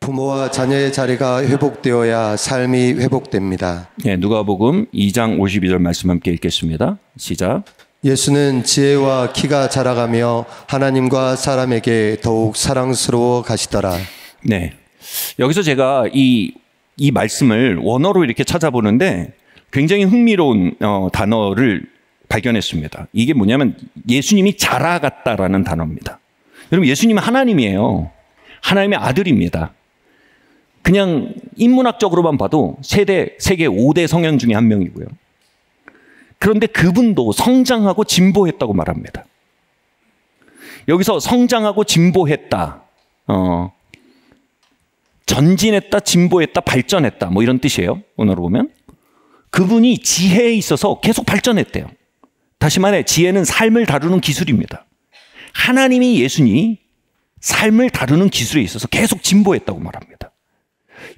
부모와 자녀의 자리가 회복되어야 삶이 회복됩니다. 네, 누가복음 2장 52절 말씀 함께 읽겠습니다. 시작. 예수는 지혜와 키가 자라가며 하나님과 사람에게 더욱 사랑스러워 가시더라. 네, 여기서 제가 이 말씀을 원어로 이렇게 찾아보는데 굉장히 흥미로운 단어를 발견했습니다. 이게 뭐냐면 예수님이 자라갔다라는 단어입니다. 여러분, 예수님은 하나님이에요. 하나님의 아들입니다. 그냥 인문학적으로만 봐도 세계 5대 성현 중에 한 명이고요. 그런데 그분도 성장하고 진보했다고 말합니다. 여기서 성장하고 진보했다, 전진했다, 진보했다, 발전했다, 뭐 이런 뜻이에요. 오늘로 보면 그분이 지혜에 있어서 계속 발전했대요. 다시 말해 지혜는 삶을 다루는 기술입니다. 하나님이 예수님이 삶을 다루는 기술에 있어서 계속 진보했다고 말합니다.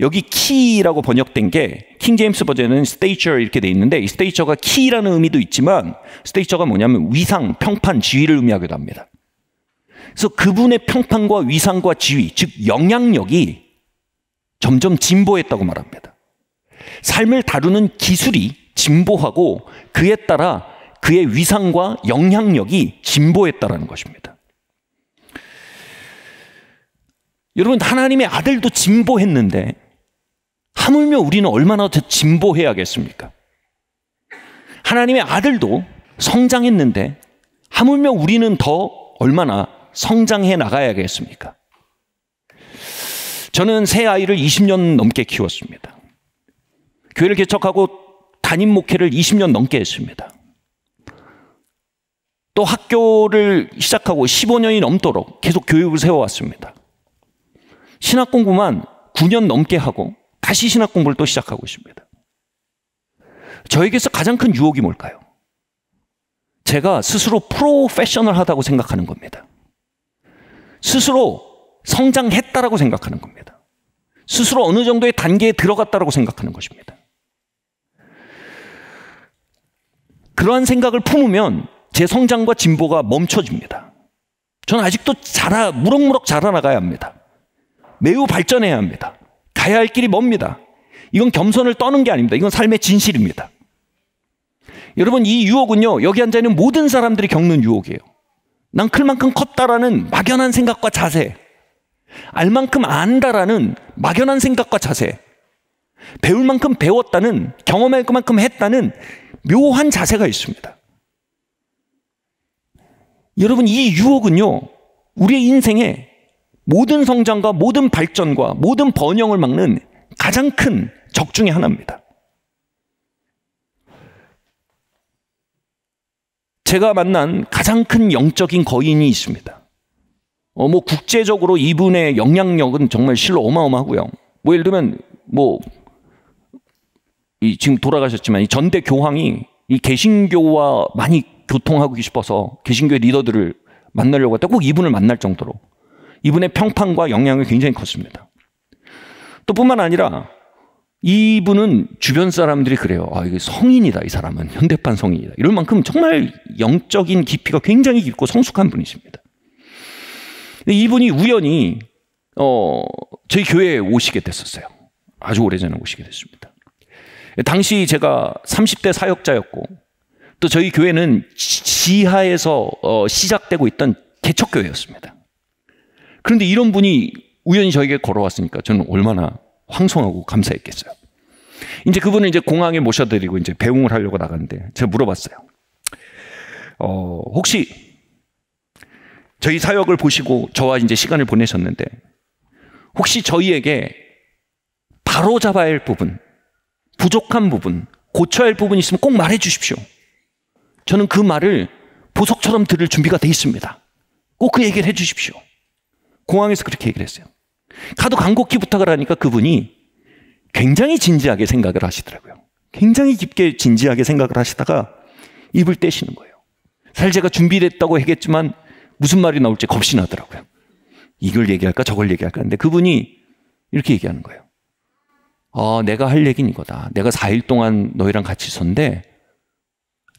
여기 키라고 번역된 게 킹제임스 버전은 stature 이렇게 돼 있는데, 이 stature가 키라는 의미도 있지만 stature가 뭐냐면 위상, 평판, 지위를 의미하기도 합니다. 그래서 그분의 평판과 위상과 지위, 즉 영향력이 점점 진보했다고 말합니다. 삶을 다루는 기술이 진보하고 그에 따라 그의 위상과 영향력이 진보했다라는 것입니다. 여러분, 하나님의 아들도 진보했는데 하물며 우리는 얼마나 더 진보해야겠습니까? 하나님의 아들도 성장했는데 하물며 우리는 더 얼마나 성장해 나가야겠습니까? 저는 새 아이를 20년 넘게 키웠습니다. 교회를 개척하고 담임 목회를 20년 넘게 했습니다. 또 학교를 시작하고 15년이 넘도록 계속 교육을 세워왔습니다. 신학 공부만 9년 넘게 하고 다시 신학 공부를 또 시작하고 있습니다. 저에게서 가장 큰 유혹이 뭘까요? 제가 스스로 프로페셔널하다고 생각하는 겁니다. 스스로 성장했다라고 생각하는 겁니다. 스스로 어느 정도의 단계에 들어갔다라고 생각하는 것입니다. 그러한 생각을 품으면 제 성장과 진보가 멈춰집니다. 저는 아직도 무럭무럭 자라나가야 합니다. 매우 발전해야 합니다. 가야 할 길이 멉니다. 이건 겸손을 떠는 게 아닙니다. 이건 삶의 진실입니다. 여러분, 이 유혹은요, 여기 앉아있는 모든 사람들이 겪는 유혹이에요. 난 클 만큼 컸다라는 막연한 생각과 자세, 알 만큼 안다라는 막연한 생각과 자세, 배울 만큼 배웠다는, 경험할 만큼 했다는 묘한 자세가 있습니다. 여러분, 이 유혹은요, 우리의 인생에 모든 성장과 모든 발전과 모든 번영을 막는 가장 큰 적 중에 하나입니다. 제가 만난 가장 큰 영적인 거인이 있습니다. 국제적으로 이분의 영향력은 정말 실로 어마어마하고요. 예를 들면 지금 돌아가셨지만 이 전대 교황이 이 개신교와 많이 교통하고 싶어서 개신교의 리더들을 만나려고 했다. 꼭 이분을 만날 정도로 이분의 평판과 영향이 굉장히 컸습니다. 또 뿐만 아니라 이분은 주변 사람들이 그래요. 이게 성인이다, 이 사람은. 현대판 성인이다. 이럴 만큼 정말 영적인 깊이가 굉장히 깊고 성숙한 분이십니다. 근데 이분이 우연히 저희 교회에 오시게 됐었어요. 아주 오래전에 오시게 됐습니다. 당시 제가 30대 사역자였고, 또 저희 교회는 지하에서 시작되고 있던 개척교회였습니다. 그런데 이런 분이 우연히 저에게 걸어왔으니까 저는 얼마나 황송하고 감사했겠어요. 이제 그분을 공항에 모셔드리고 이제 배웅을 하려고 나갔는데 제가 물어봤어요. 혹시 저희 사역을 보시고 저와 이제 시간을 보내셨는데 혹시 저희에게 바로잡아야 할 부분, 부족한 부분, 고쳐야 할 부분이 있으면 꼭 말해 주십시오. 저는 그 말을 보석처럼 들을 준비가 돼 있습니다. 꼭 그 얘기를 해 주십시오. 공항에서 그렇게 얘기를 했어요. 가도 간곡히 부탁을 하니까 그분이 굉장히 진지하게 생각을 하시더라고요. 굉장히 깊게 진지하게 생각을 하시다가 입을 떼시는 거예요. 사실 제가 준비됐다고 하겠지만 무슨 말이 나올지 겁이 나더라고요. 이걸 얘기할까 저걸 얘기할까 하는데 그분이 이렇게 얘기하는 거예요. 내가 할 얘기는 이거다. 내가 4일 동안 너희랑 같이 있었는데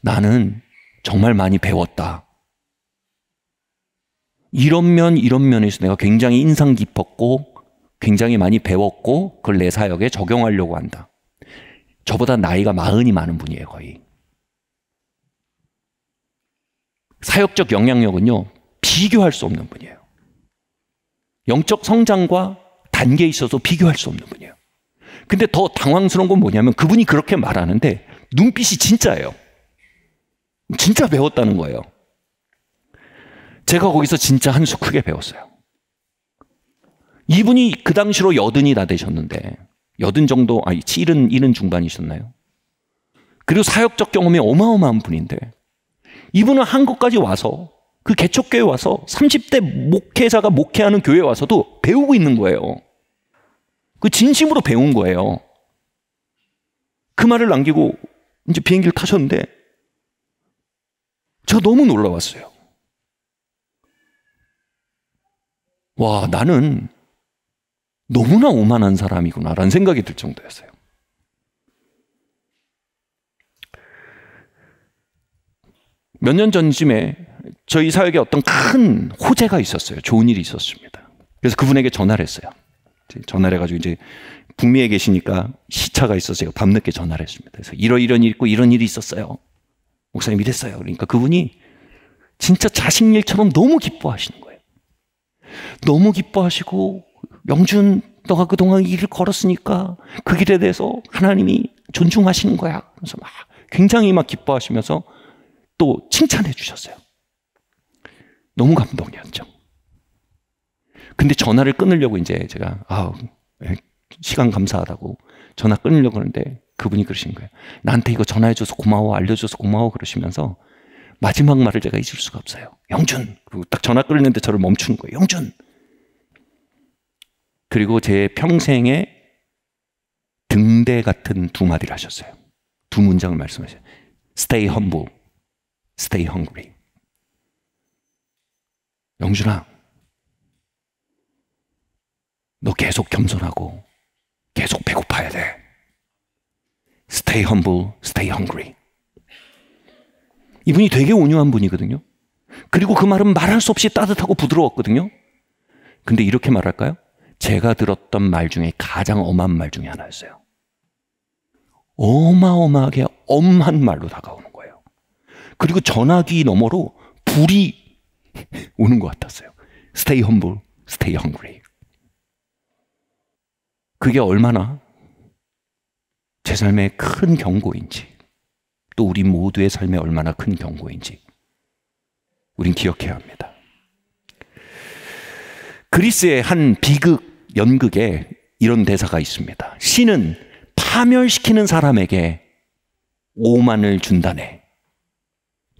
나는 정말 많이 배웠다. 이런 면에서 내가 굉장히 인상 깊었고 굉장히 많이 배웠고 그걸 내 사역에 적용하려고 한다. 저보다 나이가 40이 많은 분이에요, 거의. 사역적 영향력은요, 비교할 수 없는 분이에요. 영적 성장과 단계에 있어서 비교할 수 없는 분이에요. 근데 더 당황스러운 건 뭐냐면 그분이 그렇게 말하는데 눈빛이 진짜예요. 진짜 배웠다는 거예요. 제가 거기서 진짜 한 수 크게 배웠어요. 이분이 그 당시로 80이 다 되셨는데 80 정도, 아니 70 중반이셨나요? 그리고 사역적 경험이 어마어마한 분인데 이분은 한국까지 와서 그 개척교회에 와서 30대 목회자가 목회하는 교회에 와서도 배우고 있는 거예요. 그 진심으로 배운 거예요. 그 말을 남기고 이제 비행기를 타셨는데 제가 너무 놀라웠어요. 와, 나는 너무나 오만한 사람이구나라는 생각이 들 정도였어요. 몇 년 전쯤에 저희 사역에 어떤 큰 호재가 있었어요. 좋은 일이 있었습니다. 그래서 그분에게 전화를 했어요. 전화를 해가지고 이제 북미에 계시니까 시차가 있어서 제가 밤늦게 전화를 했습니다. 그래서 이런 일이 있고 이런 일이 있었어요. 목사님 이랬어요. 그러니까 그분이 진짜 자식 일처럼 너무 기뻐하시는 거예요. 너무 기뻐하시고 영준 너가 그동안 이 길을 걸었으니까 그 길에 대해서 하나님이 존중하시는 거야. 그래서 막 굉장히 막 기뻐하시면서 또 칭찬해 주셨어요. 너무 감동이었죠. 근데 전화를 끊으려고 이제 제가 시간 감사하다고 전화 끊으려고 하는데 그분이 그러신 거예요. 나한테 이거 전화해줘서 고마워, 알려줘서 고마워 그러시면서 마지막 말을 제가 잊을 수가 없어요. 영준. 그리고 딱 전화 끊는데 저를 멈추는 거예요. 영준. 그리고 제 평생에 등대 같은 두 마디를 하셨어요. 두 문장을 말씀하셨어요. Stay humble, stay hungry. 영준아, 너 계속 겸손하고 계속 배고파야 돼. Stay humble, stay hungry. 이분이 되게 온유한 분이거든요. 그리고 그 말은 말할 수 없이 따뜻하고 부드러웠거든요. 근데 이렇게 말할까요? 제가 들었던 말 중에 가장 엄한 말 중에 하나였어요. 어마어마하게 엄한 말로 다가오는 거예요. 그리고 전화기 너머로 불이 오는 것 같았어요. Stay humble, stay hungry. 그게 얼마나 제 삶의 큰 경고인지, 또 우리 모두의 삶에 얼마나 큰 경고인지 우린 기억해야 합니다. 그리스의 한 비극 연극에 이런 대사가 있습니다. 신은 파멸시키는 사람에게 오만을 준다네.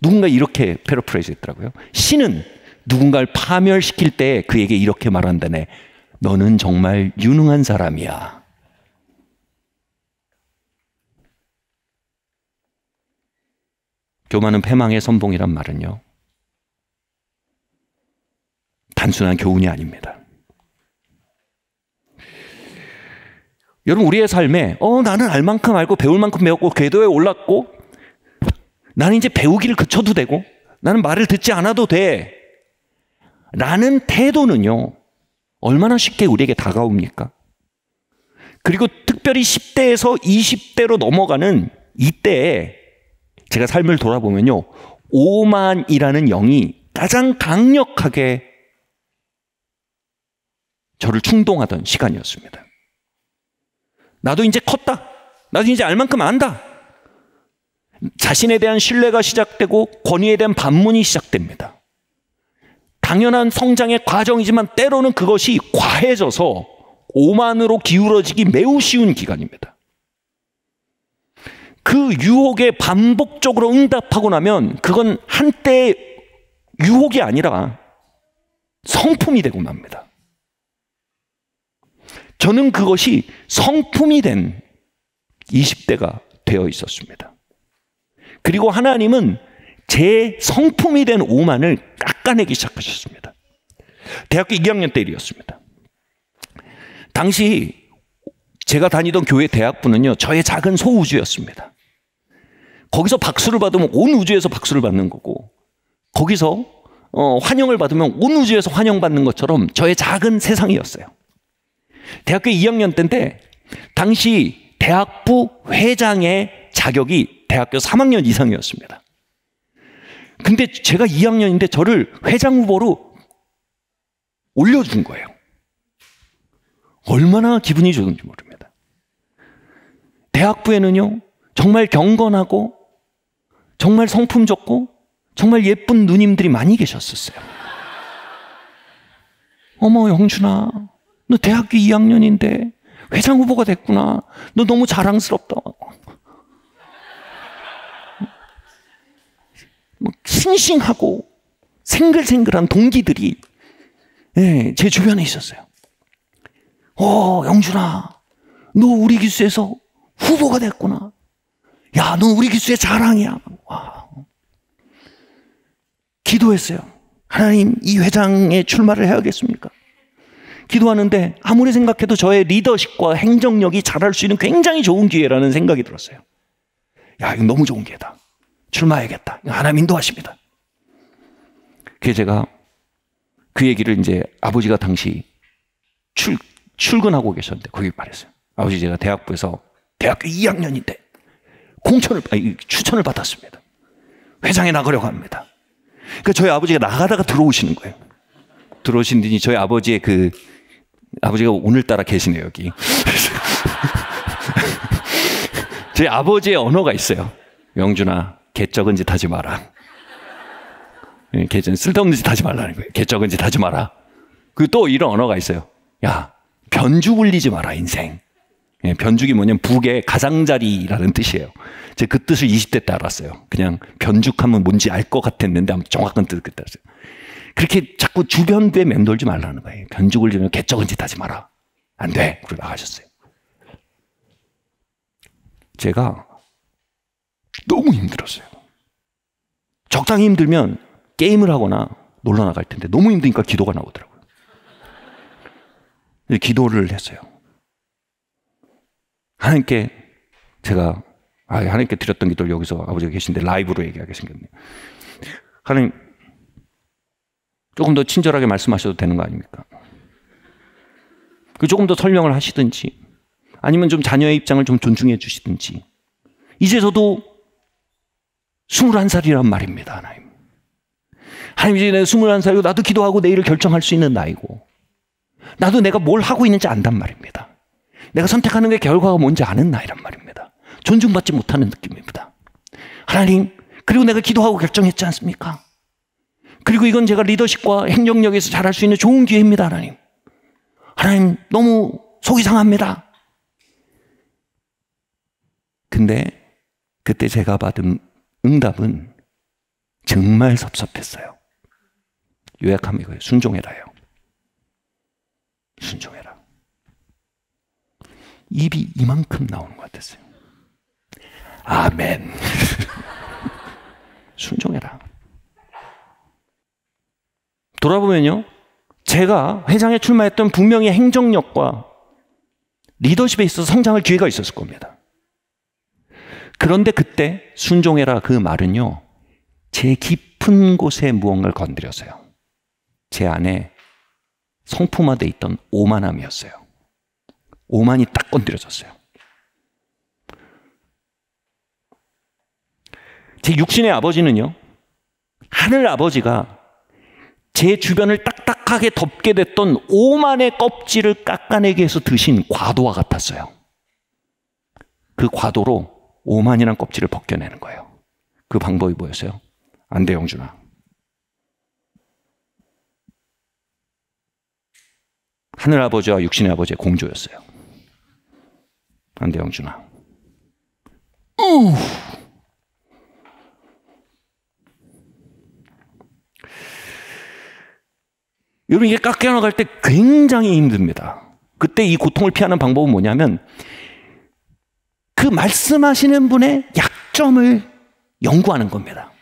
누군가 이렇게 패러프레이즈 했더라고요. 신은 누군가를 파멸시킬 때 그에게 이렇게 말한다네. 너는 정말 유능한 사람이야. 교만은 패망의 선봉이란 말은요, 단순한 교훈이 아닙니다. 여러분, 우리의 삶에 나는 알 만큼 알고 배울 만큼 배웠고 궤도에 올랐고 나는 이제 배우기를 그쳐도 되고 나는 말을 듣지 않아도 돼 라는 태도는요, 얼마나 쉽게 우리에게 다가옵니까? 그리고 특별히 10대에서 20대로 넘어가는 이때에 제가 삶을 돌아보면요, 오만이라는 영이 가장 강력하게 저를 충동하던 시간이었습니다. 나도 이제 컸다. 나도 이제 알 만큼 안다. 자신에 대한 신뢰가 시작되고 권위에 대한 반문이 시작됩니다. 당연한 성장의 과정이지만 때로는 그것이 과해져서 오만으로 기울어지기 매우 쉬운 기간입니다. 그 유혹에 반복적으로 응답하고 나면 그건 한때의 유혹이 아니라 성품이 되고 맙니다. 저는 그것이 성품이 된 20대가 되어 있었습니다. 그리고 하나님은 제 성품이 된 오만을 깎아내기 시작하셨습니다. 대학교 2학년 때 일이었습니다. 당시 제가 다니던 교회 대학부는요, 저의 작은 소우주였습니다. 거기서 박수를 받으면 온 우주에서 박수를 받는 거고, 거기서 환영을 받으면 온 우주에서 환영받는 것처럼 저의 작은 세상이었어요. 대학교 2학년 때인데 당시 대학부 회장의 자격이 대학교 3학년 이상이었습니다. 근데 제가 2학년인데 저를 회장 후보로 올려준 거예요. 얼마나 기분이 좋은지 모릅니다. 대학부에는요, 정말 경건하고 정말 성품 좋고 정말 예쁜 누님들이 많이 계셨었어요. 어머, 영준아, 너 대학교 2학년인데 회장 후보가 됐구나. 너 너무 자랑스럽다. 싱싱하고 생글생글한 동기들이 제 주변에 있었어요. 영준아, 너 우리 기수에서 후보가 됐구나. 야, 너 우리 기수의 자랑이야. 와. 기도했어요. 하나님, 이 회장에 출마를 해야겠습니까? 기도하는데 아무리 생각해도 저의 리더십과 행정력이 잘할 수 있는 굉장히 좋은 기회라는 생각이 들었어요. 야, 이거 너무 좋은 기회다. 출마해야겠다. 하나님 인도하십니다. 그래서 제가 그 얘기를 이제 아버지가 당시 출근하고 계셨는데 거기 말했어요. 아버지, 제가 대학부에서 대학교 2학년인데 추천을 받았습니다. 회장에 나가려고 합니다. 그러니까 저희 아버지가 나가다가 들어오시는 거예요. 들어오시더니 저희 아버지의 아버지가 오늘따라 계시네요, 여기. 저희 아버지의 언어가 있어요. 영준아, 개쩍은 짓 하지 마라. 쓸데없는 짓 하지 말라는 거예요. 개쩍은 짓 하지 마라. 그리고 또 이런 언어가 있어요. 야, 변죽 울리지 마라, 인생. 변죽이 뭐냐면 북의 가장자리라는 뜻이에요. 제가 그 뜻을 20대 때 알았어요. 그냥 변죽하면 뭔지 알 것 같았는데 아무튼 정확한 뜻을 그때 알았어요. 그렇게 자꾸 주변부에 맴돌지 말라는 거예요. 변죽 울리면 개쩍은 짓 하지 마라. 안 돼. 그러고 나가셨어요. 제가 너무 힘들었어요. 적당히 힘들면 게임을 하거나 놀러 나갈 텐데 너무 힘드니까 기도가 나오더라고요. 기도를 했어요. 하나님께 제가 하나님께 드렸던 기도를 여기서 아버지가 계신데 라이브로 얘기하게 생겼네요. 하나님, 조금 더 친절하게 말씀하셔도 되는 거 아닙니까? 조금 더 설명을 하시든지 아니면 좀 자녀의 입장을 좀 존중해 주시든지. 이제 저도 21살이란 말입니다. 하나님. 하나님, 이제 내가 21살이고 나도 기도하고 내일을 결정할 수 있는 나이고 나도 내가 뭘 하고 있는지 안단 말입니다. 내가 선택하는 게 결과가 뭔지 아는 나이란 말입니다. 존중받지 못하는 느낌입니다. 하나님, 그리고 내가 기도하고 결정했지 않습니까? 그리고 이건 제가 리더십과 행정력에서 잘할 수 있는 좋은 기회입니다. 하나님. 하나님, 너무 속이 상합니다. 근데 그때 제가 받은 응답은 정말 섭섭했어요. 요약하면 이거예요. 순종해라요. 순종해라. 입이 이만큼 나오는 것 같았어요. 아멘. 순종해라. 돌아보면요, 제가 회장에 출마했던 분명히 행정력과 리더십에 있어서 성장할 기회가 있었을 겁니다. 그런데 그때 순종해라 그 말은요, 제 깊은 곳에 무언가를 건드렸어요. 제 안에 성품화되어 있던 오만함이었어요. 오만이 딱 건드려졌어요. 제 육신의 아버지는요, 하늘 아버지가 제 주변을 딱딱하게 덮게 됐던 오만의 껍질을 깎아내기 위해서 드신 과도와 같았어요. 그 과도로 오만이란 껍질을 벗겨내는 거예요. 그 방법이 뭐였어요? 안 돼, 영준아. 하늘 아버지와 육신의 아버지의 공조였어요. 안 돼, 영준아. 여러분, 이게 깎여나갈 때 굉장히 힘듭니다. 그때 이 고통을 피하는 방법은 뭐냐면 그 말씀하시는 분의 약점을 연구하는 겁니다.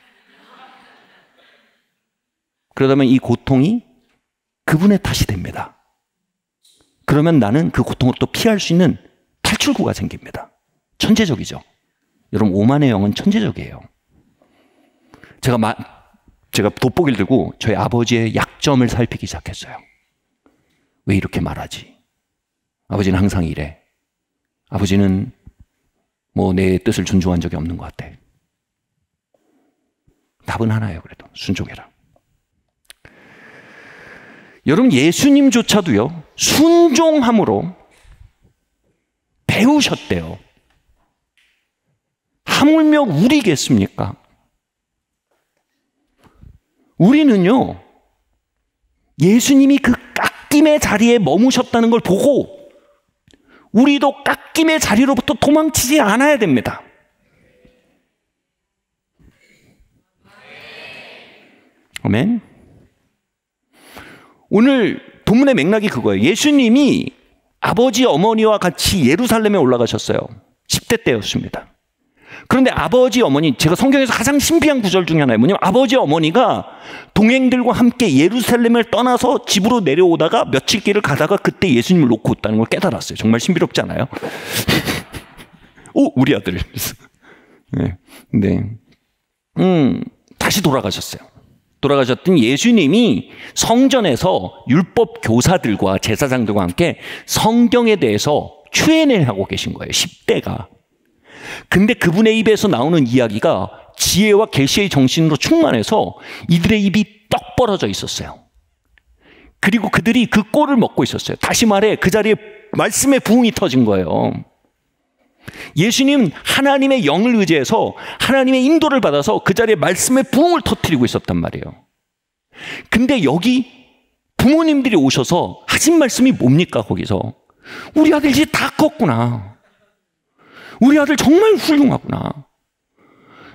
그러다면 이 고통이 그분의 탓이 됩니다. 그러면 나는 그 고통을 또 피할 수 있는 탈출구가 생깁니다. 천재적이죠. 여러분, 오만의 영은 천재적이에요. 제가 돋보기를 들고 저희 아버지의 약점을 살피기 시작했어요. 왜 이렇게 말하지? 아버지는 항상 이래. 아버지는 뭐 내 뜻을 존중한 적이 없는 것 같아. 답은 하나예요. 그래도 순종해라. 여러분, 예수님조차도요, 순종함으로 배우셨대요. 하물며 우리겠습니까? 우리는요, 예수님이 그 깎임의 자리에 머무셨다는 걸 보고 우리도 깎임의 자리로부터 도망치지 않아야 됩니다. 아멘. 오늘 본문의 맥락이 그거예요. 예수님이 아버지 어머니와 같이 예루살렘에 올라가셨어요. 10대 때였습니다. 그런데 아버지 어머니, 제가 성경에서 가장 신비한 구절 중에 하나예요. 뭐냐면 아버지 어머니가 동행들과 함께 예루살렘을 떠나서 집으로 내려오다가 며칠 길을 가다가 그때 예수님을 놓고 있다는 걸 깨달았어요. 정말 신비롭지 않아요? 오, 우리 아들. 네. 다시 돌아가셨어요. 돌아가셨더니 예수님이 성전에서 율법 교사들과 제사장들과 함께 성경에 대해서 Q&A를 하고 계신 거예요. 10대가. 근데 그분의 입에서 나오는 이야기가 지혜와 계시의 정신으로 충만해서 이들의 입이 떡 벌어져 있었어요. 그리고 그들이 그 꼴을 먹고 있었어요. 다시 말해 그 자리에 말씀의 부흥이 터진 거예요. 예수님은 하나님의 영을 의지해서 하나님의 인도를 받아서 그 자리에 말씀의 부흥을 터뜨리고 있었단 말이에요. 근데 여기 부모님들이 오셔서 하신 말씀이 뭡니까? 거기서 우리 아들 이제 다 컸구나. 우리 아들 정말 훌륭하구나.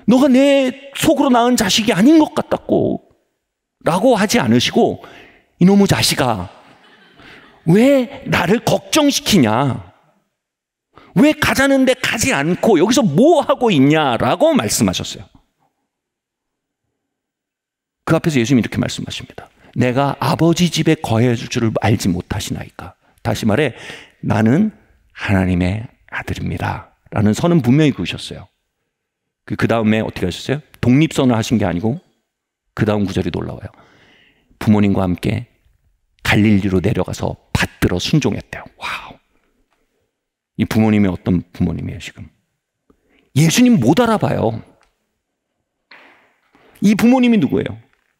너가 내 속으로 낳은 자식이 아닌 것 같았고 라고 하지 않으시고 이놈의 자식아 왜 나를 걱정시키냐, 왜 가자는데 가지 않고 여기서 뭐 하고 있냐라고 말씀하셨어요. 그 앞에서 예수님이 이렇게 말씀하십니다. 내가 아버지 집에 거해 줄 줄을 알지 못하시나이까. 다시 말해 나는 하나님의 아들입니다 라는 선은 분명히 그으셨어요. 그 다음에 어떻게 하셨어요? 독립선을 하신 게 아니고 그 다음 구절이 놀라워요. 부모님과 함께 갈릴리로 내려가서 받들어 순종했대요. 와우. 이 부모님이 어떤 부모님이에요 지금? 예수님 못 알아봐요. 이 부모님이 누구예요?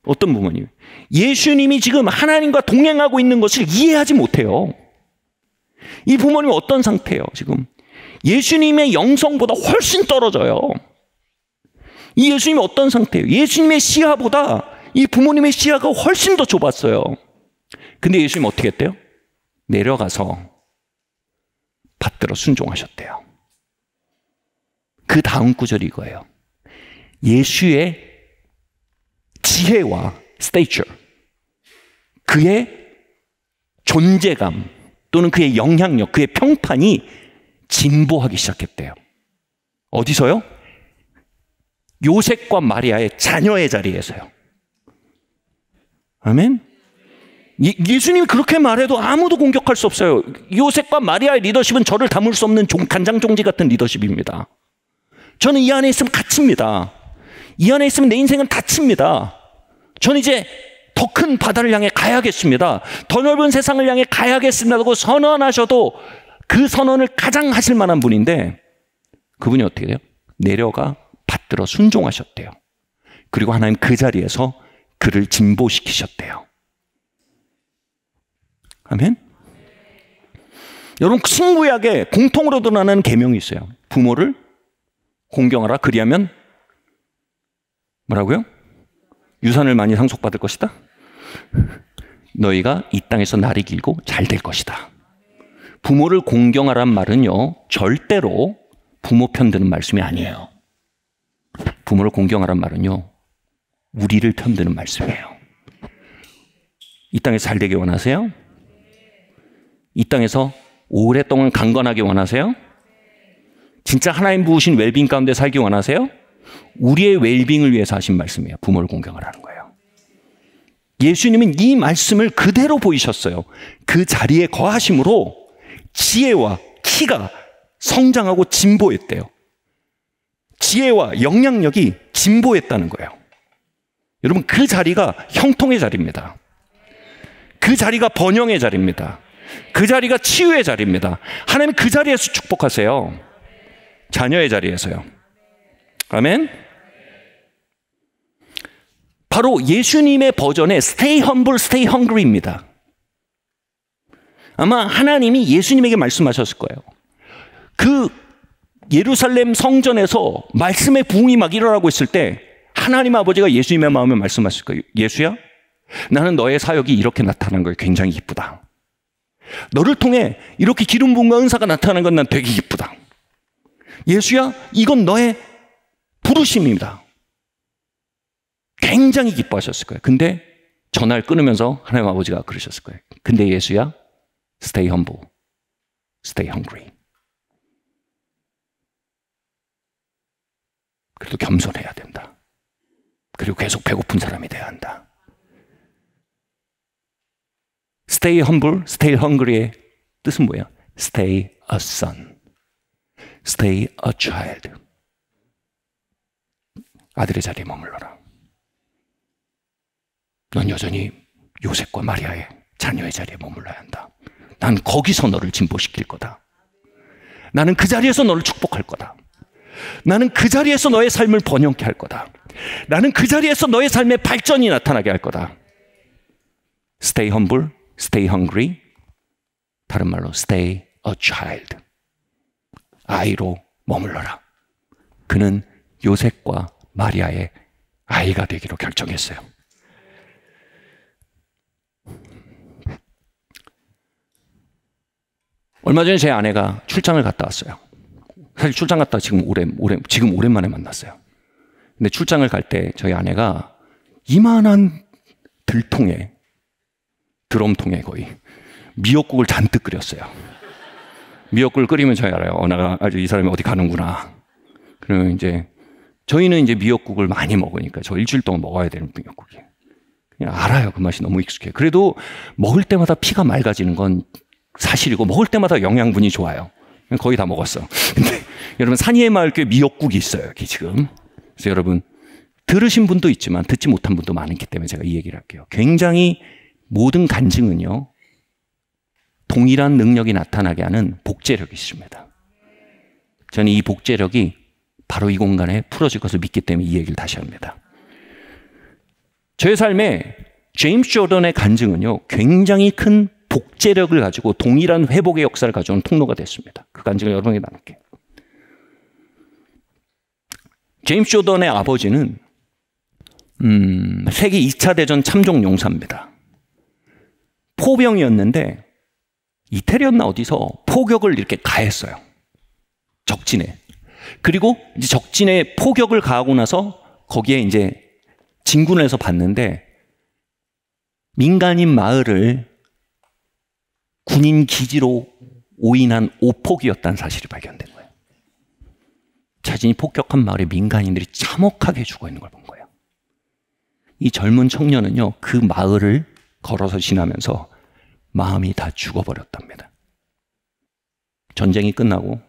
어떤 부모님? 예수님이 지금 하나님과 동행하고 있는 것을 이해하지 못해요. 이 부모님은 어떤 상태예요 지금? 예수님의 영성보다 훨씬 떨어져요. 이 예수님이 어떤 상태예요? 예수님의 시야보다 이 부모님의 시야가 훨씬 더 좁았어요. 근데 예수님 어떻게 했대요? 내려가서 받들어 순종하셨대요. 그 다음 구절이 이거예요. 예수의 지혜와 stature, 그의 존재감 또는 그의 영향력, 그의 평판이 진보하기 시작했대요. 어디서요? 요셉과 마리아의 자녀의 자리에서요. 아멘? 예수님이 그렇게 말해도 아무도 공격할 수 없어요. 요셉과 마리아의 리더십은 저를 담을 수 없는 간장종지 같은 리더십입니다. 저는 이 안에 있으면 갇힙니다. 이 안에 있으면 내 인생은 닫힙니다. 저는 이제 더 큰 바다를 향해 가야겠습니다. 더 넓은 세상을 향해 가야겠습니다라고 선언하셔도 그 선언을 가장 하실 만한 분인데 그분이 어떻게 돼요? 내려가 받들어 순종하셨대요. 그리고 하나님 그 자리에서 그를 진보시키셨대요. 아멘? 여러분, 신구약에 공통으로 드러나는 계명이 있어요. 부모를 공경하라. 그리하면 뭐라고요? 유산을 많이 상속받을 것이다. 너희가 이 땅에서 날이 길고 잘 될 것이다. 부모를 공경하란 말은요, 절대로 부모 편드는 말씀이 아니에요. 부모를 공경하란 말은요, 우리를 편드는 말씀이에요. 이 땅에서 잘 되길 원하세요? 이 땅에서 오랫동안 강건하게 원하세요? 진짜 하나님 부으신 웰빙 가운데 살기 원하세요? 우리의 웰빙을 위해서 하신 말씀이에요. 부모를 공경하라는 거예요. 예수님은 이 말씀을 그대로 보이셨어요. 그 자리에 거하심으로 지혜와 키가 성장하고 진보했대요. 지혜와 영향력이 진보했다는 거예요. 여러분, 그 자리가 형통의 자리입니다. 그 자리가 번영의 자리입니다. 그 자리가 치유의 자리입니다. 하나님 그 자리에서 축복하세요. 자녀의 자리에서요. 아멘. 바로 예수님의 버전의 Stay humble, stay hungry입니다. 아마 하나님이 예수님에게 말씀하셨을 거예요. 그 예루살렘 성전에서 말씀의 부흥이 막 일어나고 있을 때 하나님 아버지가 예수님의 마음에 말씀하실 거예요. 예수야, 나는 너의 사역이 이렇게 나타난 걸 굉장히 기쁘다. 너를 통해 이렇게 기름 부음과 은사가 나타나는 건 난 되게 기쁘다. 예수야, 이건 너의 부르심입니다. 굉장히 기뻐하셨을 거예요. 근데 전화를 끊으면서 하나님 아버지가 그러셨을 거예요. 근데 예수야, stay humble, stay hungry. 그래도 겸손해야 된다. 그리고 계속 배고픈 사람이 돼야 한다. Stay humble, stay hungry의 뜻은 뭐야? Stay a son, stay a child. 아들의 자리에 머물러라. 넌 여전히 요셉과 마리아의 자녀의 자리에 머물러야 한다. 난 거기서 너를 진보시킬 거다. 나는 그 자리에서 너를 축복할 거다. 나는 그 자리에서 너의 삶을 번영케 할 거다. 나는 그 자리에서 너의 삶의 발전이 나타나게 할 거다. Stay humble, stay hungry. 다른 말로 stay a child. 아이로 머물러라. 그는 요셉과 마리아의 아이가 되기로 결정했어요. 얼마 전에 제 아내가 출장을 갔다 왔어요. 사실 출장 갔다 지금 오랜만에 만났어요. 근데 출장을 갈 때 저희 아내가 이만한 드럼통에 거의 미역국을 잔뜩 끓였어요. 미역국을 끓이면 저희 알아요. 내가 아주 이 사람이 어디 가는구나. 그러면 이제 저희는 이제 미역국을 많이 먹으니까 저 일주일 동안 먹어야 되는 미역국이. 그냥 알아요. 그 맛이 너무 익숙해요. 그래도 먹을 때마다 피가 맑아지는 건 사실이고 먹을 때마다 영양분이 좋아요. 거의 다 먹었어. 근데 여러분 산이의 마을교회 미역국이 있어요. 여기 지금. 그래서 여러분 들으신 분도 있지만 듣지 못한 분도 많기 때문에 제가 이 얘기를 할게요. 굉장히 모든 간증은요. 동일한 능력이 나타나게 하는 복제력이 있습니다. 저는 이 복제력이 바로 이 공간에 풀어질 것을 믿기 때문에 이 얘기를 다시 합니다. 저의 삶에 제임스 조던의 간증은요. 굉장히 큰 복제력을 가지고 동일한 회복의 역사를 가져오는 통로가 됐습니다. 그 간증을 여러분에게 나눌게요. 제임스 조던의 아버지는 세계 2차 대전 참종 용사입니다. 포병이었는데 이태리였나 어디서 포격을 이렇게 가했어요. 적진에. 그리고 이제 적진에 포격을 가하고 나서 거기에 이제 진군을 해서 봤는데 민간인 마을을 군인 기지로 오인한 오폭이었다는 사실이 발견된 거예요. 자신이 폭격한 마을에 민간인들이 참혹하게 죽어 있는 걸 본 거예요. 이 젊은 청년은요, 그 마을을 걸어서 지나면서 마음이 다 죽어버렸답니다. 전쟁이 끝나고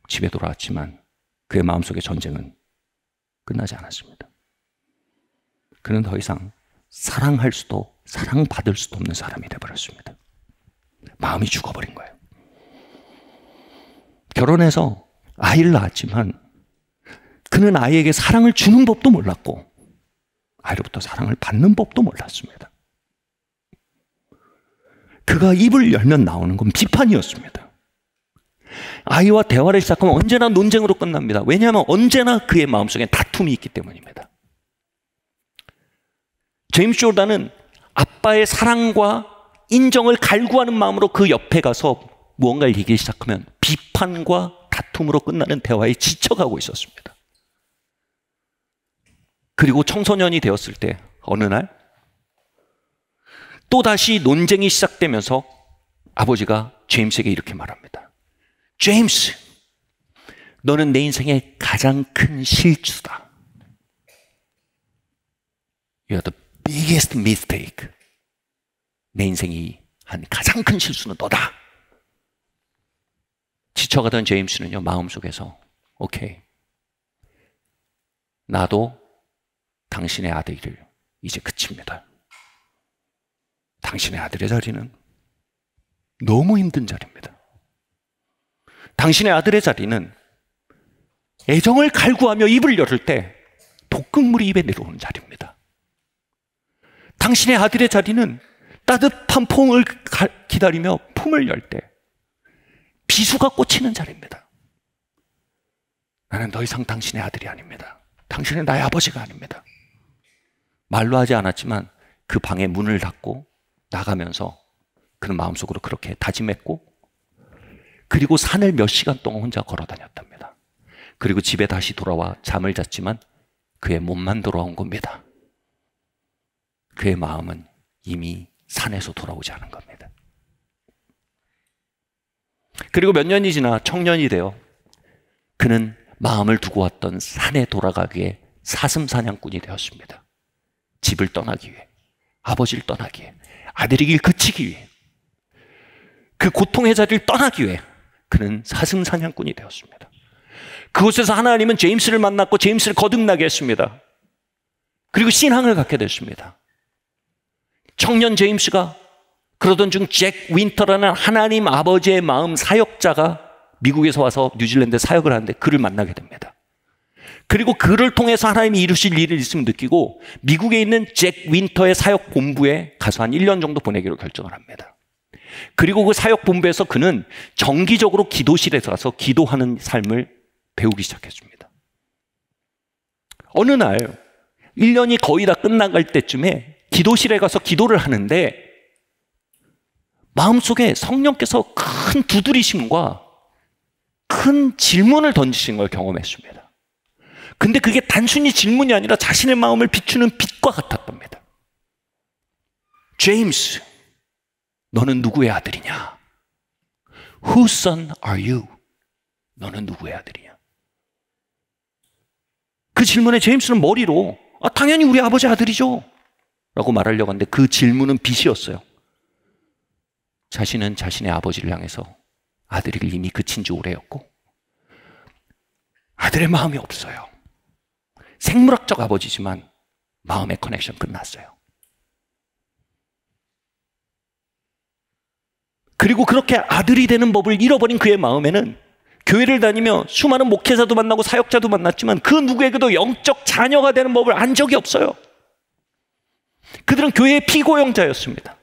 집에 돌아왔지만 그의 마음속의 전쟁은 끝나지 않았습니다. 그는 더 이상 사랑할 수도 사랑받을 수도 없는 사람이 되어버렸습니다. 마음이 죽어버린 거예요. 결혼해서 아이를 낳았지만 그는 아이에게 사랑을 주는 법도 몰랐고 아이로부터 사랑을 받는 법도 몰랐습니다. 그가 입을 열면 나오는 건 비판이었습니다. 아이와 대화를 시작하면 언제나 논쟁으로 끝납니다. 왜냐하면 언제나 그의 마음속에 다툼이 있기 때문입니다. 제임스 조던은 아빠의 사랑과 인정을 갈구하는 마음으로 그 옆에 가서 무언가를 얘기하기 시작하면 비판과 다툼으로 끝나는 대화에 지쳐가고 있었습니다. 그리고 청소년이 되었을 때 어느 날 또다시 논쟁이 시작되면서 아버지가 제임스에게 이렇게 말합니다. 제임스, 너는 내 인생의 가장 큰 실수다. You are the biggest mistake. 내 인생이 한 가장 큰 실수는 너다. 지쳐가던 제임스는요, 마음속에서 오케이, 나도 당신의 아들을 이제 그칩니다. 당신의 아들의 자리는 너무 힘든 자리입니다. 당신의 아들의 자리는 애정을 갈구하며 입을 열을 때 독극물이 입에 내려오는 자리입니다. 당신의 아들의 자리는 따뜻한 봄을 기다리며 품을 열 때 비수가 꽂히는 자리입니다. 나는 더 이상 당신의 아들이 아닙니다. 당신은 나의 아버지가 아닙니다. 말로 하지 않았지만 그 방의 문을 닫고 나가면서 그는 마음속으로 그렇게 다짐했고, 그리고 산을 몇 시간 동안 혼자 걸어 다녔답니다. 그리고 집에 다시 돌아와 잠을 잤지만 그의 몸만 돌아온 겁니다. 그의 마음은 이미 산에서 돌아오지 않은 겁니다. 그리고 몇 년이 지나 청년이 되어 그는 마음을 두고 왔던 산에 돌아가기 위해 사슴사냥꾼이 되었습니다. 집을 떠나기 위해, 아버지를 떠나기 위해, 아들의 길 그치기 위해, 그 고통의 자리를 떠나기 위해 그는 사슴사냥꾼이 되었습니다. 그곳에서 하나님은 제임스를 만났고 제임스를 거듭나게 했습니다. 그리고 신앙을 갖게 됐습니다. 청년 제임스가 그러던 중 잭 윈터라는 하나님 아버지의 마음 사역자가 미국에서 와서 뉴질랜드에 사역을 하는데 그를 만나게 됩니다. 그리고 그를 통해서 하나님이 이루실 일을 있음을 느끼고 미국에 있는 잭 윈터의 사역 본부에 가서 한 1년 정도 보내기로 결정을 합니다. 그리고 그 사역 본부에서 그는 정기적으로 기도실에 들어가서 기도하는 삶을 배우기 시작했습니다. 어느 날 1년이 거의 다 끝나갈 때쯤에 기도실에 가서 기도를 하는데 마음속에 성령께서 큰 두드리심과 큰 질문을 던지신 걸 경험했습니다. 근데 그게 단순히 질문이 아니라 자신의 마음을 비추는 빛과 같았답니다. 제임스, 너는 누구의 아들이냐? Whose son are you? 너는 누구의 아들이냐? 그 질문에 제임스는 머리로 당연히 우리 아버지 아들이죠 라고 말하려고 하는데 그 질문은 빛이었어요. 자신은 자신의 아버지를 향해서 아들이 이미 그친 지 오래였고 아들의 마음이 없어요. 생물학적 아버지지만 마음의 커넥션 끝났어요. 그리고 그렇게 아들이 되는 법을 잃어버린 그의 마음에는 교회를 다니며 수많은 목회자도 만나고 사역자도 만났지만 그 누구에게도 영적 자녀가 되는 법을 안 적이 없어요. 그들은 교회의 피고용자였습니다.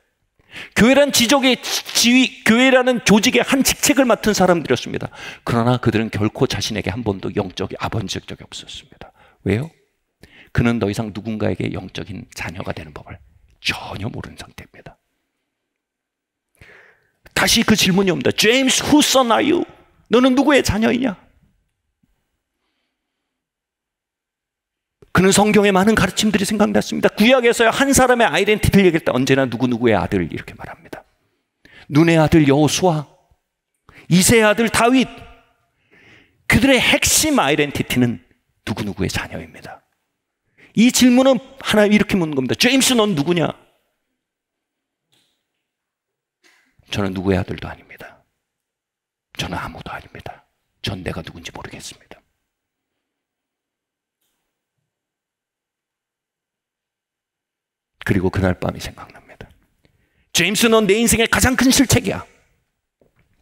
교회란 지적의 지위, 교회라는 조직의 한 직책을 맡은 사람들이었습니다. 그러나 그들은 결코 자신에게 한 번도 영적 아버지적 적이 없었습니다. 왜요? 그는 더 이상 누군가에게 영적인 자녀가 되는 법을 전혀 모르는 상태입니다. 다시 그 질문이 옵니다. James, whose son are you? 너는 누구의 자녀이냐? 그는 성경의 많은 가르침들이 생각났습니다. 구약에서야 한 사람의 아이덴티티를 얘기할 때 언제나 누구누구의 아들 이렇게 말합니다. 눈의 아들 여호수아, 이새의 아들 다윗. 그들의 핵심 아이덴티티는 누구누구의 자녀입니다. 이 질문은 하나님 이렇게 묻는 겁니다. 제임스, 넌 누구냐? 저는 누구의 아들도 아닙니다. 저는 아무도 아닙니다. 전 내가 누군지 모르겠습니다. 그리고 그날 밤이 생각납니다. 제임스, 넌 내 인생의 가장 큰 실책이야.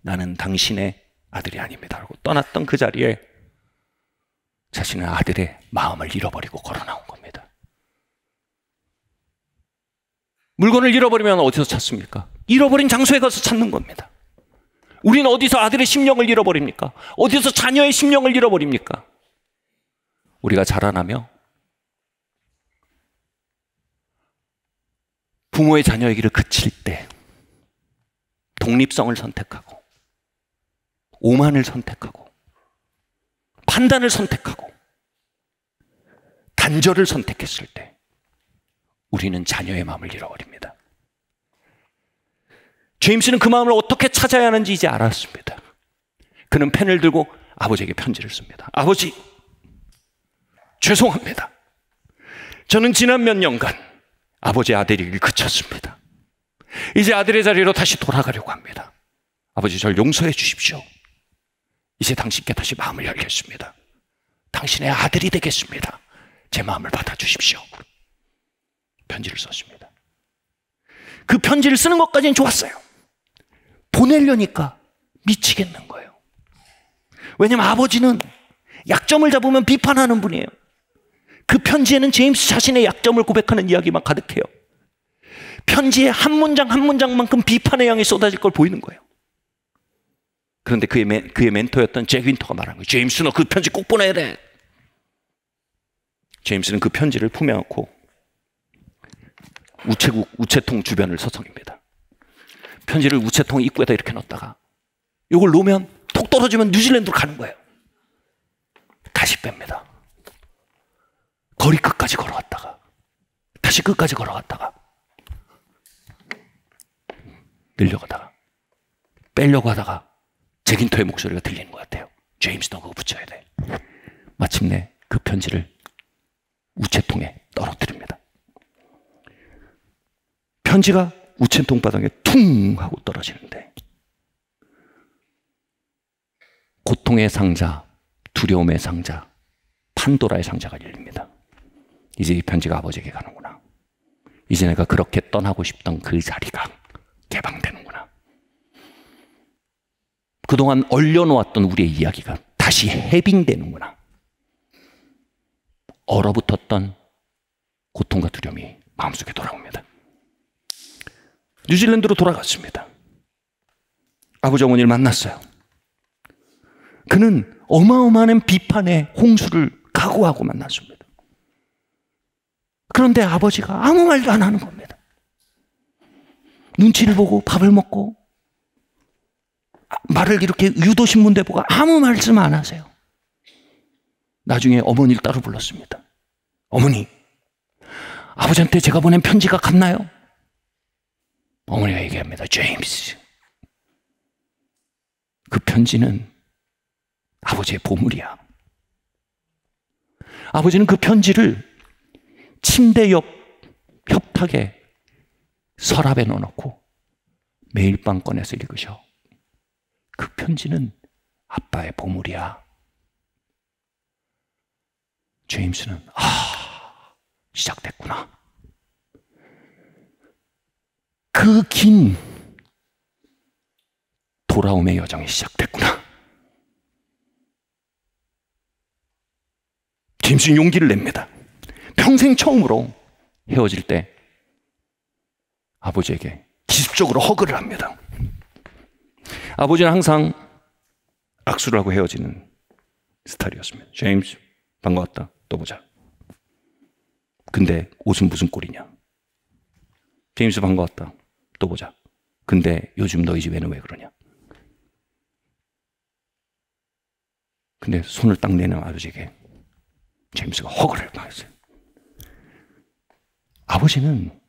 나는 당신의 아들이 아닙니다. 라고 떠났던 그 자리에 자신의 아들의 마음을 잃어버리고 걸어 나온 겁니다. 물건을 잃어버리면 어디서 찾습니까? 잃어버린 장소에 가서 찾는 겁니다. 우리는 어디서 아들의 심령을 잃어버립니까? 어디서 자녀의 심령을 잃어버립니까? 우리가 자라나며 부모의 자녀의 길을 그칠 때 독립성을 선택하고 오만을 선택하고 판단을 선택하고 단절을 선택했을 때 우리는 자녀의 마음을 잃어버립니다. 제임스는 그 마음을 어떻게 찾아야 하는지 이제 알았습니다. 그는 펜을 들고 아버지에게 편지를 씁니다. 아버지, 죄송합니다. 저는 지난 몇 년간 아버지의 아들의 길을 그쳤습니다. 이제 아들의 자리로 다시 돌아가려고 합니다. 아버지, 저를 용서해 주십시오. 이제 당신께 다시 마음을 열겠습니다. 당신의 아들이 되겠습니다. 제 마음을 받아주십시오. 편지를 썼습니다. 그 편지를 쓰는 것까지는 좋았어요. 보내려니까 미치겠는 거예요. 왜냐면 아버지는 약점을 잡으면 비판하는 분이에요. 그 편지에는 제임스 자신의 약점을 고백하는 이야기만 가득해요. 편지의 한 문장 한 문장만큼 비판의 양이 쏟아질 걸 보이는 거예요. 그런데 그의 멘토였던 잭 윈터가 말한 거예요. 제임스, 너 그 편지 꼭 보내야 돼. 제임스는 그 편지를 품에 안고 우체통 주변을 서성입니다. 편지를 우체통 입구에다 이렇게 넣었다가 이걸 놓으면 톡 떨어지면 뉴질랜드로 가는 거예요. 다시 뺍니다. 거리 끝까지 걸어갔다가 다시 끝까지 걸어갔다가 늘려가다가 빼려고 하다가 잭윈터의 목소리가 들리는 것 같아요. 제임스, 너 그거 붙여야 돼. 마침내 그 편지를 우체통에 떨어뜨립니다. 편지가 우체통 바닥에 퉁 하고 떨어지는데 고통의 상자, 두려움의 상자, 판도라의 상자가 열립니다. 이제 이 편지가 아버지에게 가는구나. 이제 내가 그렇게 떠나고 싶던 그 자리가 개방되는구나. 그동안 얼려놓았던 우리의 이야기가 다시 해빙되는구나. 얼어붙었던 고통과 두려움이 마음속에 돌아옵니다. 뉴질랜드로 돌아갔습니다. 아버지 어머니를 만났어요. 그는 어마어마한 비판의 홍수를 각오하고 만났습니다. 그런데 아버지가 아무 말도 안 하는 겁니다. 눈치를 보고 밥을 먹고 말을 이렇게 유도신문 대보고 아무 말씀 안 하세요. 나중에 어머니를 따로 불렀습니다. 어머니, 아버지한테 제가 보낸 편지가 갔나요? 어머니가 얘기합니다. 제임스, 그 편지는 아버지의 보물이야. 아버지는 그 편지를 침대 옆 협탁에 서랍에 넣어놓고 매일 밤 꺼내서 읽으셔. 그 편지는 아빠의 보물이야. 제임스는 시작됐구나. 그 긴 돌아옴의 여정이 시작됐구나. 제임스는 용기를 냅니다. 평생 처음으로 헤어질 때 아버지에게 기습적으로 허그를 합니다. 아버지는 항상 악수를 하고 헤어지는 스타일이었습니다. 제임스, 반가웠다. 또 보자. 근데 옷은 무슨 꼴이냐? 제임스, 반가웠다. 또 보자. 근데 요즘 너희 집에는 왜 그러냐? 근데 손을 딱 내는 아버지에게 제임스가 허그를 받았어요. 아버지는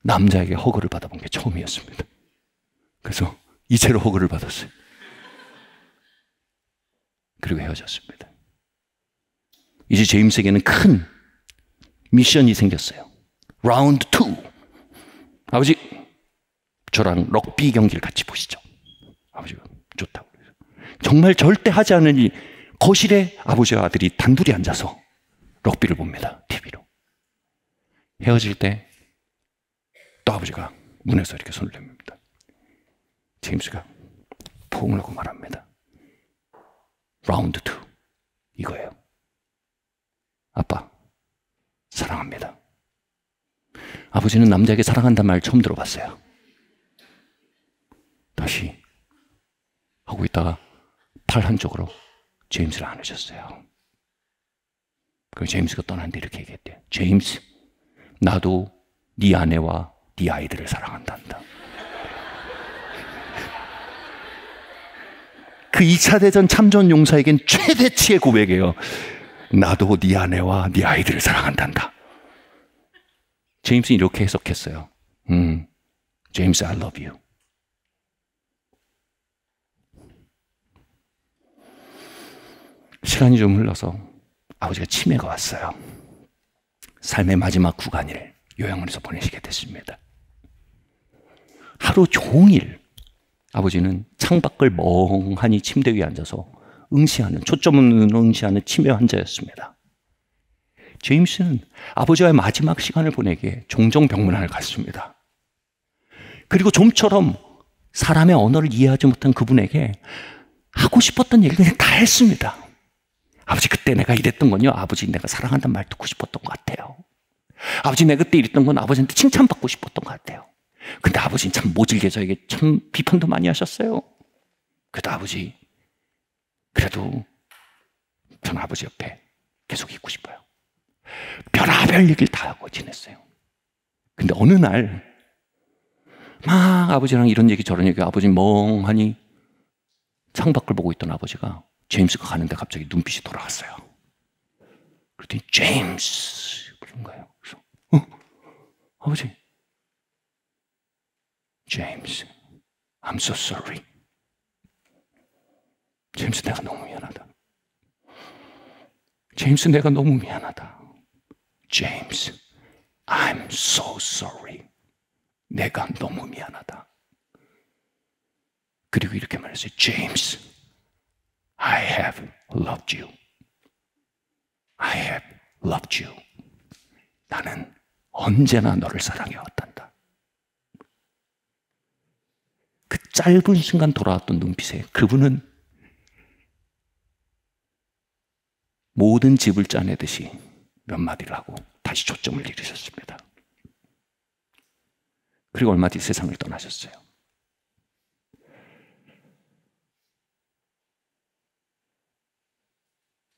남자에게 허그를 받아본 게 처음이었습니다. 그래서 이체로 허그를 받았어요. 그리고 헤어졌습니다. 이제 제임스에게는 큰 미션이 생겼어요. 라운드 2. 아버지, 저랑 럭비 경기를 같이 보시죠. 아버지가 좋다고. 정말 절대 하지 않은 일, 거실에 아버지와 아들이 단둘이 앉아서 럭비를 봅니다. TV로. 헤어질 때 또 아버지가 문에서 이렇게 손을 내밉니다. 제임스가 포옹을 하고 말합니다. 라운드 2. 이거예요. 아빠, 사랑합니다. 아버지는 남자에게 사랑한다는 말 처음 들어봤어요. 다시 하고 있다가 팔 한쪽으로 제임스를 안으셨어요. 그리고 제임스가 떠났는데 이렇게 얘기했대요. 제임스, 나도 네 아내와 네 아이들을 사랑한단다. 그 2차 대전 참전 용사에겐 최대치의 고백이에요. 나도 네 아내와 네 아이들을 사랑한단다. 제임스는 이렇게 해석했어요. 제임스, I love you. 시간이 좀 흘러서 아버지가 치매가 왔어요. 삶의 마지막 구간을 요양원에서 보내시게 됐습니다. 하루 종일 아버지는 창밖을 멍하니 침대 위에 앉아서 응시하는, 초점 없는 응시하는 치매 환자였습니다. 제임스는 아버지와의 마지막 시간을 보내기에 종종 병문안을 갔습니다. 그리고 좀처럼 사람의 언어를 이해하지 못한 그분에게 하고 싶었던 얘기를 그냥 다 했습니다. 아버지, 그때 내가 이랬던 건요, 아버지 내가 사랑한다는 말 듣고 싶었던 것 같아요. 아버지, 내가 그때 이랬던 건 아버지한테 칭찬받고 싶었던 것 같아요. 근데 아버지는 참 모질게 저에게 참 비판도 많이 하셨어요. 그래도 아버지, 그래도 저는 아버지 옆에 계속 있고 싶어요. 별의별 얘기를 다 하고 지냈어요. 근데 어느 날 막 아버지랑 이런 얘기 저런 얘기, 아버지 멍하니 창밖을 보고 있던 아버지가 제임스가 가는데 갑자기 눈빛이 돌아왔어요. 그랬더니 제임스 그런 거예요. 그래서 아버지, 제임스, I'm so sorry. 제임스, 내가 너무 미안하다. 제임스, 내가 너무 미안하다. 제임스, I'm so sorry. 내가 너무 미안하다. 그리고 이렇게 말했어요. 제임스, I have loved you. I have loved you. 나는 언제나 너를 사랑해왔단다. 그 짧은 순간 돌아왔던 눈빛에 그분은 모든 집을 짜내듯이 몇 마디를 하고 다시 초점을 잃으셨습니다. 그리고 얼마 뒤 세상을 떠나셨어요.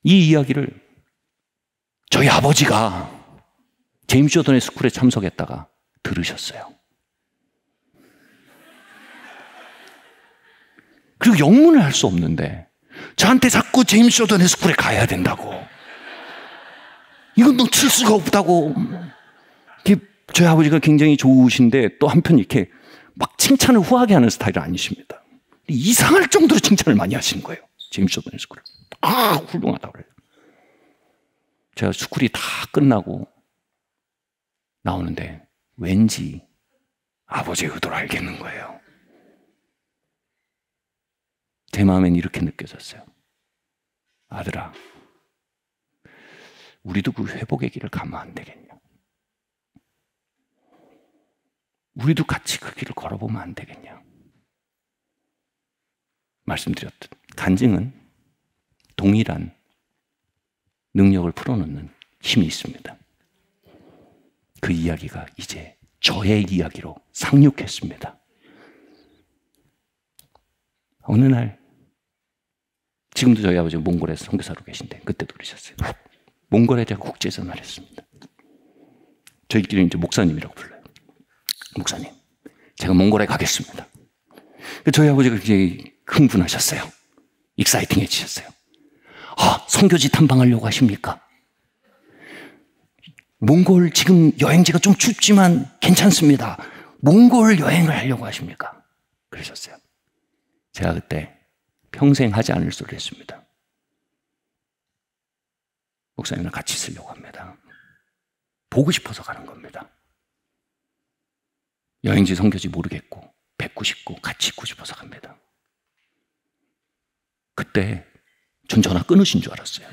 이 이야기를 저희 아버지가 제임스 조던의 스쿨에 참석했다가 들으셨어요. 그리고 영문을 할 수 없는데 저한테 자꾸 제임스 조던의 스쿨에 가야 된다고, 이건 놓칠 수가 없다고. 저희 아버지가 굉장히 좋으신데 또 한편 이렇게 막 칭찬을 후하게 하는 스타일은 아니십니다. 이상할 정도로 칭찬을 많이 하시는 거예요. 제임스 조던의 스쿨을. 훌륭하다고 그래요. 제가 스쿨이 다 끝나고 나오는데 왠지 아버지의 의도를 알겠는 거예요. 제 마음엔 이렇게 느껴졌어요. 아들아, 우리도 그 회복의 길을 가면 안 되겠냐? 우리도 같이 그 길을 걸어보면 안 되겠냐? 말씀드렸듯 간증은 동일한 능력을 풀어놓는 힘이 있습니다. 그 이야기가 이제 저의 이야기로 상륙했습니다. 어느 날, 지금도 저희 아버지가 몽골에서 선교사로 계신데 그때도 그러셨어요. 몽골에 제가 국제전화를 했습니다. 저희끼리는 이제 목사님이라고 불러요. 목사님, 제가 몽골에 가겠습니다. 저희 아버지가 굉장히 흥분하셨어요. 익사이팅해지셨어요. 선교지 탐방하려고 하십니까? 몽골 지금 여행지가 좀 춥지만 괜찮습니다. 몽골 여행을 하려고 하십니까? 그러셨어요. 제가 그때 평생 하지 않을 소리를 했습니다. 목사님이랑 같이 있으려고 합니다. 보고 싶어서 가는 겁니다. 여행지 선교지 모르겠고 뵙고 싶고 같이 있고 싶어서 갑니다. 그때 전 전화 끊으신 줄 알았어요.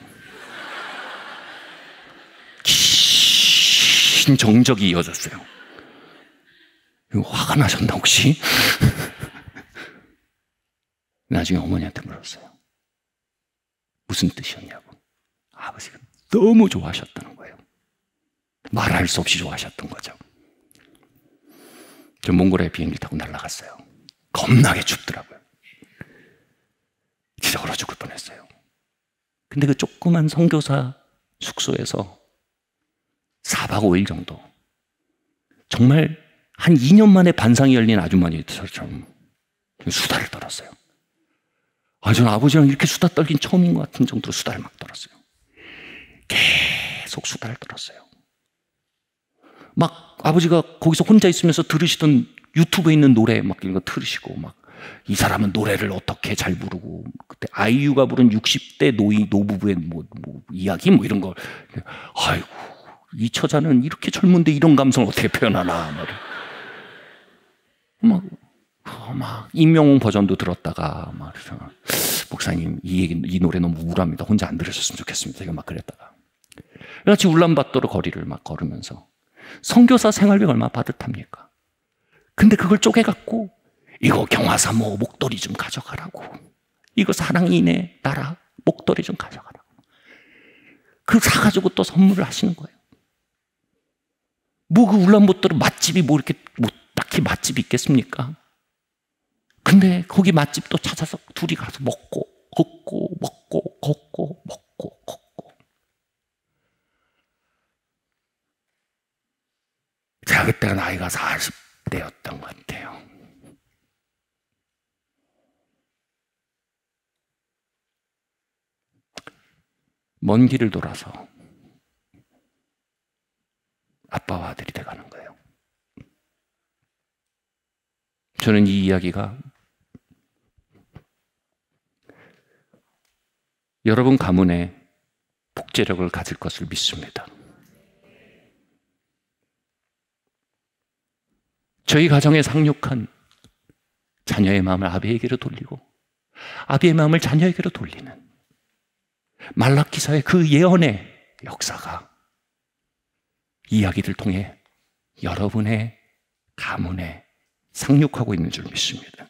긴 정적이 이어졌어요. 화가 나셨나 혹시? 나중에 어머니한테 물었어요. 무슨 뜻이었냐고. 아버지가 너무 좋아하셨다는 거예요. 말할 수 없이 좋아하셨던 거죠. 저 몽골에 비행기 타고 날아갔어요. 겁나게 춥더라고요. 진짜 얼어 죽을 뻔했어요. 근데 그 조그만 선교사 숙소에서 4박 5일 정도, 정말 한 2년 만에 반상이 열린 아주머니처럼 수다를 떨었어요. 저는 아버지랑 이렇게 수다 떨긴 처음인 것 같은 정도로 수다를 막 떨었어요. 계속 수다를 떨었어요. 막 아버지가 거기서 혼자 있으면서 들으시던 유튜브에 있는 노래 막 이런 거 들으시고, 막 이 사람은 노래를 어떻게 잘 부르고, 그때 아이유가 부른 60대 노부부의 뭐 이야기 뭐 이런 거, 아이고 이 처자는 이렇게 젊은데 이런 감성을 어떻게 표현하나, 막 임영웅 버전도 들었다가 막 목사님 이 노래 너무 우울합니다. 혼자 안 들으셨으면 좋겠습니다. 제가 막 그랬다가 같이 울란바토르 거리를 막 걸으면서 선교사 생활비 얼마나 빠듯합니까? 근데 그걸 쪼개갖고 이거 경화사모 목도리 좀 가져가라고. 이거 사랑이네 나라 목도리 좀 가져가라고. 그걸 사가지고 또 선물을 하시는 거예요. 뭐 그 울란바토르 맛집이 뭐 이렇게 뭐 딱히 맛집이 있겠습니까? 근데 거기 맛집도 찾아서 둘이 가서 먹고 걷고 먹고 걷고 먹고 걷고. 제가 그때가 나이가 40대였던 것 같아요. 먼 길을 돌아서 아빠와 아들이 돼가는 거예요. 저는 이 이야기가 여러분 가문에 복제력을 가질 것을 믿습니다. 저희 가정에 상륙한 자녀의 마음을 아비에게로 돌리고 아비의 마음을 자녀에게로 돌리는 말라기서의 그 예언의 역사가 이야기를 통해 여러분의 가문에 상륙하고 있는 줄 믿습니다.